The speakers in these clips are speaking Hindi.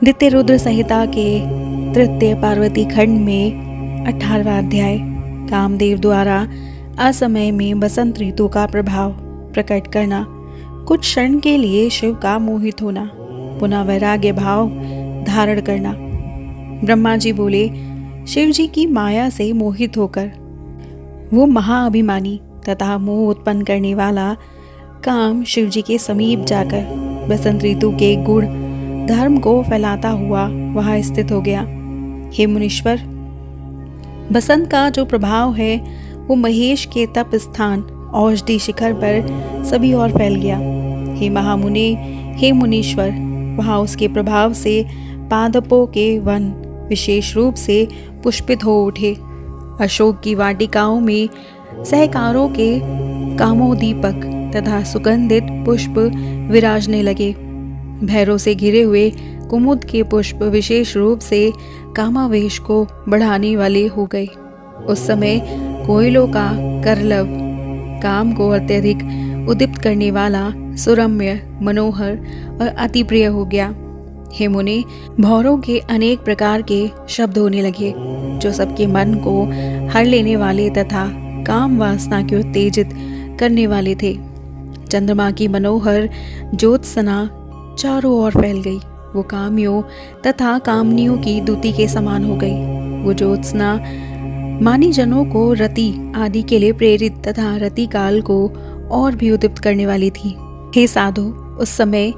द्वितीय रुद्र संहिता के तृतीय पार्वती खंड में 18वां अध्याय। कामदेव द्वारा असमय में बसंत ऋतु का प्रभाव प्रकट करना। कुछ क्षण के लिए शिव का मोहित होना, पुनः वैराग्य भाव धारण करना। ब्रह्मा जी बोले, शिव जी की माया से मोहित होकर वो महाअभिमानी तथा मोह उत्पन्न करने वाला काम शिव जी के समीप जाकर बसंत ऋतु के गुण धर्म को फैलाता हुआ वहां स्थित हो गया। हे मुनीश्वर, बसंत का जो प्रभाव है वो महेश के तप स्थान औषधि शिखर पर सभी ओर फैल गया। हे महामुने, हे मुनीश्वर, वहां उसके प्रभाव से पादपों के वन विशेष रूप से पुष्पित हो उठे। अशोक की वाटिकाओं में सहकारों के कामोदीपक तथा सुगंधित पुष्प विराजने लगे। भैरों से घिरे हुए कुमुद के पुष्प विशेष रूप से कामावेश को बढ़ाने वाले हो गए। उस समय कोयलों का करलव काम को अत्यधिक उद्दीप्त करने वाला, सुरम्य, मनोहर और अति प्रिय हो गया। हे मुने, भौरों के अनेक प्रकार के शब्द होने लगे जो सबके मन को हर लेने वाले तथा काम वासना को उत्तेजित करने वाले थे। चंद्रमा की मनोहर ज्योत्सना चारों ओर फैल गई। वो कामियों तथा कामनियों की दूती के समान हो गई। वो ज्योत्सना मानी जनों को रति आदि के लिए प्रेरित तथा रति काल को और भी उद्दीप्त करने वाली थी। हे साधु, उस समय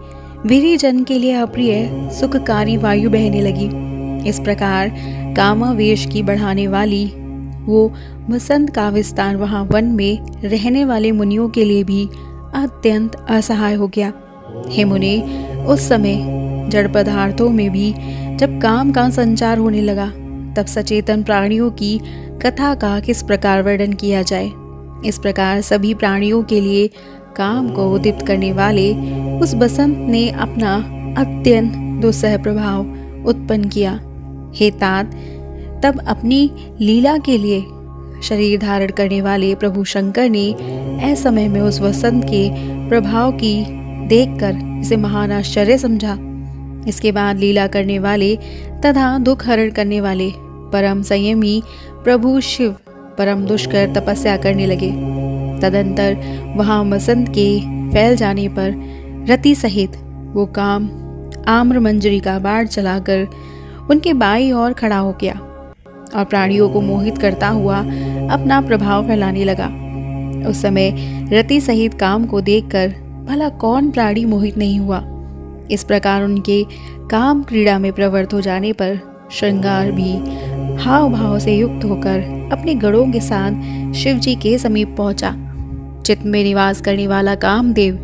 वीरी जन के लिए अप्रिय सुखकारी वायु बहने लगी। इस प्रकार कामावेश की बढ़ाने वाली वो बसंत का विस्तार वहां वन में रहने वाले मुनियों के लिए भी अत्यंत असहाय हो गया। हे मुने, उस समय जड़ पदार्थों में भी जब काम का संचार होने लगा, तब सचेतन प्राणियों की कथा का किस प्रकार वर्णन किया जाए। इस प्रकार सभी प्राणियों के लिए काम को उद्दीप्त करने वाले उस बसंत ने अपना अत्यंत दुस्सह प्रभाव उत्पन्न किया। हे तात, तब अपनी लीला के लिए शरीर धारण करने वाले प्रभु शंकर ने असमय में उस बसंत के प्रभाव की देखकर इसे महान आश्चर्य समझा। इसके बाद लीला करने वाले तथा दुख हरण करने वाले परम संयमी प्रभु शिव परम दुष्कर तपस्या करने लगे। तदंतर वहां बसंत के फैल जाने पर रति सहित वो काम आम्र मंजरी का बाढ़ चलाकर उनके बाईं ओर खड़ा हो गया और प्राणियों को मोहित करता हुआ अपना प्रभाव फैलाने लगा। उस समय रति सहित काम को देखकर भला कौन प्राणी मोहित नहीं हुआ। इस प्रकार उनके काम क्रीड़ा में प्रवृत्त हो जाने पर श्रृंगार भी हाव भाव से युक्त होकर अपने गणों के साथ शिव जी के समीप पहुंचा। चित्त में निवास करने वाला कामदेव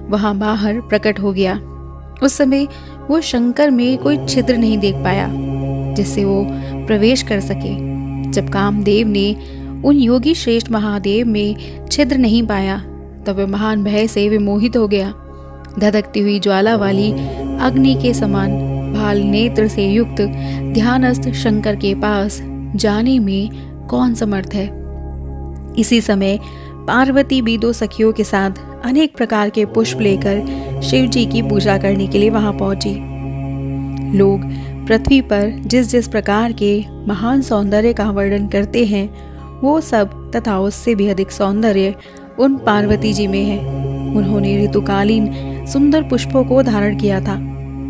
वहां बाहर प्रकट हो गया। उस समय वो शंकर में कोई छिद्र नहीं देख पाया जिससे वो प्रवेश कर सके। जब कामदेव ने उन योगी श्रेष्ठ महादेव में छिद्र नहीं पाया, तब वह महान भय से विमोहित हो गया। धधकती हुई ज्वाला वाली अग्नि के समान भाल नेत्र से युक्त ध्यानस्थ शंकर के पास जाने में कौन समर्थ है। इसी समय पार्वती भी दो सखियों के साथ अनेक प्रकार के पुष्प लेकर शिव जी की पूजा करने के लिए वहां पहुंची। लोग पृथ्वी पर जिस जिस प्रकार के महान सौंदर्य का वर्णन करते हैं, वो सब तथा उससे भी अधिक सौंदर्य उन पार्वती जी में है। उन्होंने ऋतुकालीन सुंदर पुष्पों को धारण किया था।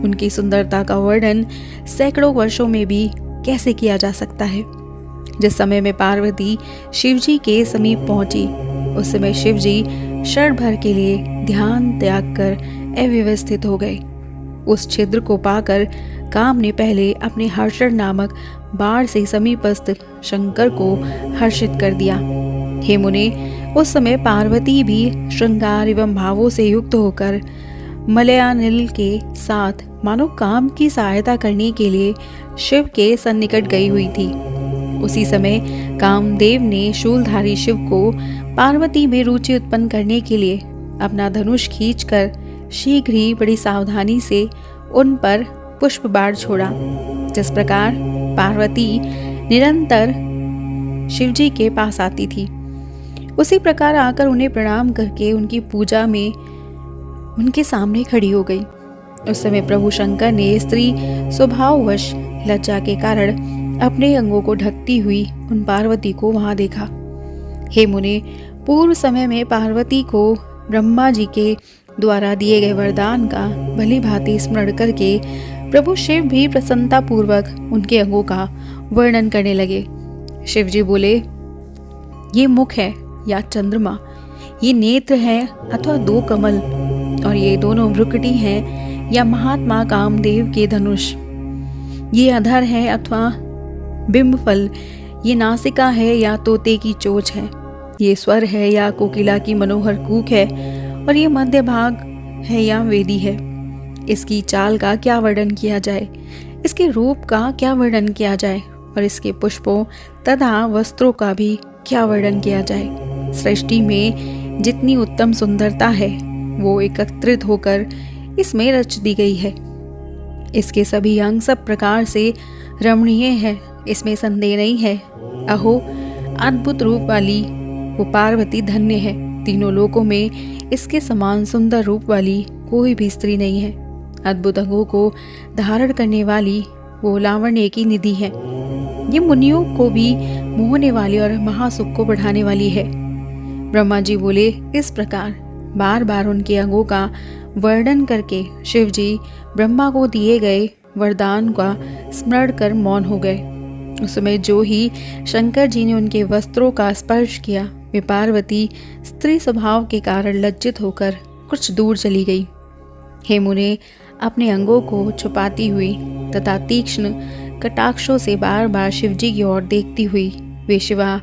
उनकी सुंदरता का वर्णन सैकड़ों वर्षों में भी कैसे किया जा सकता है। जिस समय में पार्वती शिवजी के समीप पहुंची, उस समय शिवजी क्षण भर के लिए ध्यान त्याग कर अव्यवस्थित हो गए। उस छिद्र को पाकर काम ने पहले अपने हर्षण नामक बाण से समीपस्थ शंकर को हर्षित कर दिया। हे मुने, उस समय पार्वती भी श्रृंगार एवं भावों से युक्त होकर मलयानिल के साथ मानो काम की सहायता करने के लिए शिव के सन्निकट गई हुई थी। उसी समय कामदेव ने शूलधारी शिव को पार्वती में रुचि उत्पन्न करने के लिए अपना धनुष खींचकर शीघ्र ही बड़ी सावधानी से उन पर पुष्प बाण छोड़ा। जिस प्रकार पार्वती निरंतर शिवजी के पास आती थी, उसी प्रकार आकर उन्हें प्रणाम करके उनकी पूजा में उनके सामने खड़ी हो गई। उस समय प्रभु शंकर ने स्त्री स्वभाववश लज्जा के कारण अपने अंगों को ढकती हुई उन पार्वती को वहां देखा। हे मुने, पूर्व समय में पार्वती को ब्रह्मा जी के द्वारा दिए गए वरदान का भली भांति स्मरण करके प्रभु शिव भी प्रसन्नता पूर्वक उनके अंगों का वर्णन करने लगे। शिव जी बोले, ये मुख है या चंद्रमा, ये नेत्र है अथवा दो कमल, और ये दोनों भ्रुकुटी हैं या महात्मा कामदेव के धनुष, ये अधर है अथवा बिंबफल, ये नासिका है या तोते की चोंच है, ये स्वर है या कोकिला की मनोहर कूक है, और ये मध्य भाग है या वेदी है। इसकी चाल का क्या वर्णन किया जाए, इसके रूप का क्या वर्णन किया जाए, और इसके पुष्पों तथा वस्त्रों का भी क्या वर्णन किया जाए। सृष्टि में जितनी उत्तम सुंदरता है वो एकत्रित होकर इसमें रच दी गई है। इसके सभी अंग सब प्रकार से रमणीय है, इसमें संदेह नहीं है। अहो, अद्भुत रूप वाली वो पार्वती धन्य है। तीनों लोकों में इसके समान सुंदर रूप वाली कोई भी स्त्री नहीं है। अद्भुत अंगों को धारण करने वाली वो लावण्य की निधि है। ये मुनियों को भी मोहने वाली और महासुख को बढ़ाने वाली है। ब्रह्मा जी बोले, इस प्रकार बार बार उनके अंगों का वर्णन करके शिव जी ब्रह्मा को दिए गए वरदान का स्मरण कर मौन हो गए। उस समय जो ही शंकर जी ने उनके वस्त्रों का स्पर्श किया, वे पार्वती स्त्री स्वभाव के कारण लज्जित होकर कुछ दूर चली गई। हे मुने, अपने अंगों को छुपाती हुई तथा तीक्ष्ण कटाक्षों से बार बार शिवजी की ओर देखती हुई वे शिवा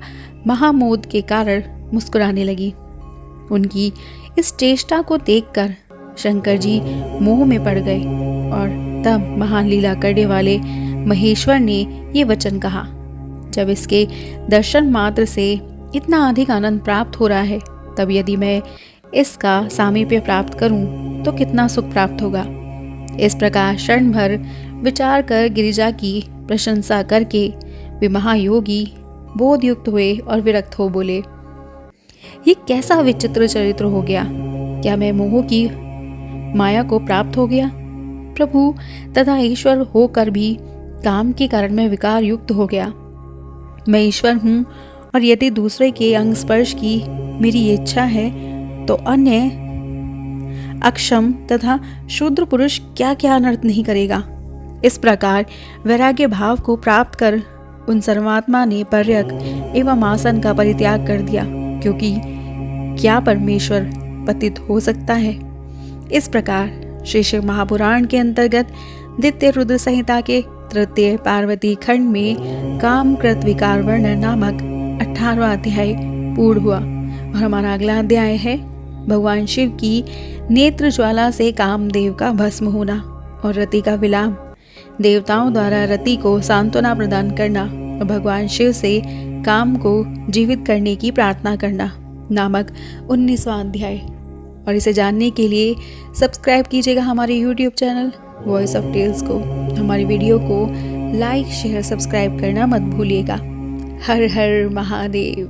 महामोद के कारण मुस्कुराने लगी। उनकी इस चेष्टा को देखकर शंकर जी मोह में पड़ गए, और तब महान लीला करने वाले महेश्वर ने ये वचन कहा, जब इसके दर्शन मात्र से इतना अधिक आनंद प्राप्त हो रहा है, तब यदि मैं इसका सामीप्य प्राप्त करूं तो कितना सुख प्राप्त होगा। इस प्रकार क्षण भर विचार कर गिरिजा की प्रशंसा करके वे महायोगी बोधयुक्त हुए और विरक्त हो बोले, ये कैसा विचित्र चरित्र हो गया। क्या मैं मोह की माया को प्राप्त हो गया? प्रभु तथा ईश्वर होकर भी काम के कारण मैं विकार युक्त हो गया। मैं ईश्वर हूँ, और यदि दूसरे के अंग स्पर्श की मेरी इच्छा है तो अन्य अक्षम तथा शूद्र पुरुष क्या क्या अनर्थ नहीं करेगा। इस प्रकार वैराग्य भाव को प्राप्त कर उन सर्वात्मा ने पर्यक एवं आसन का परित्याग कर दिया, क्योंकि क्या परमेश्वर पतित हो सकता है। इस प्रकार श्री शिव महापुराण के अंतर्गत द्वितीय रुद्र संहिता के तृतीय पार्वती खंड में कामकृत विकार वर्णन नामक 18वां अध्याय पूर्ण हुआ। और हमारा अगला अध्याय है भगवान शिव की नेत्र ज्वाला से कामदेव का भस्म होना और रति का विलाप, देवताओं द्वारा रति को सांत्वना प्रदान करना और भगवान शिव से काम को जीवित करने की प्रार्थना करना नामक 19वां अध्याय। और इसे जानने के लिए सब्सक्राइब कीजिएगा हमारे YouTube channel voice of tales को। हमारी वीडियो को लाइक शेयर सब्सक्राइब करना मत भूलिएगा। हर हर महादेव।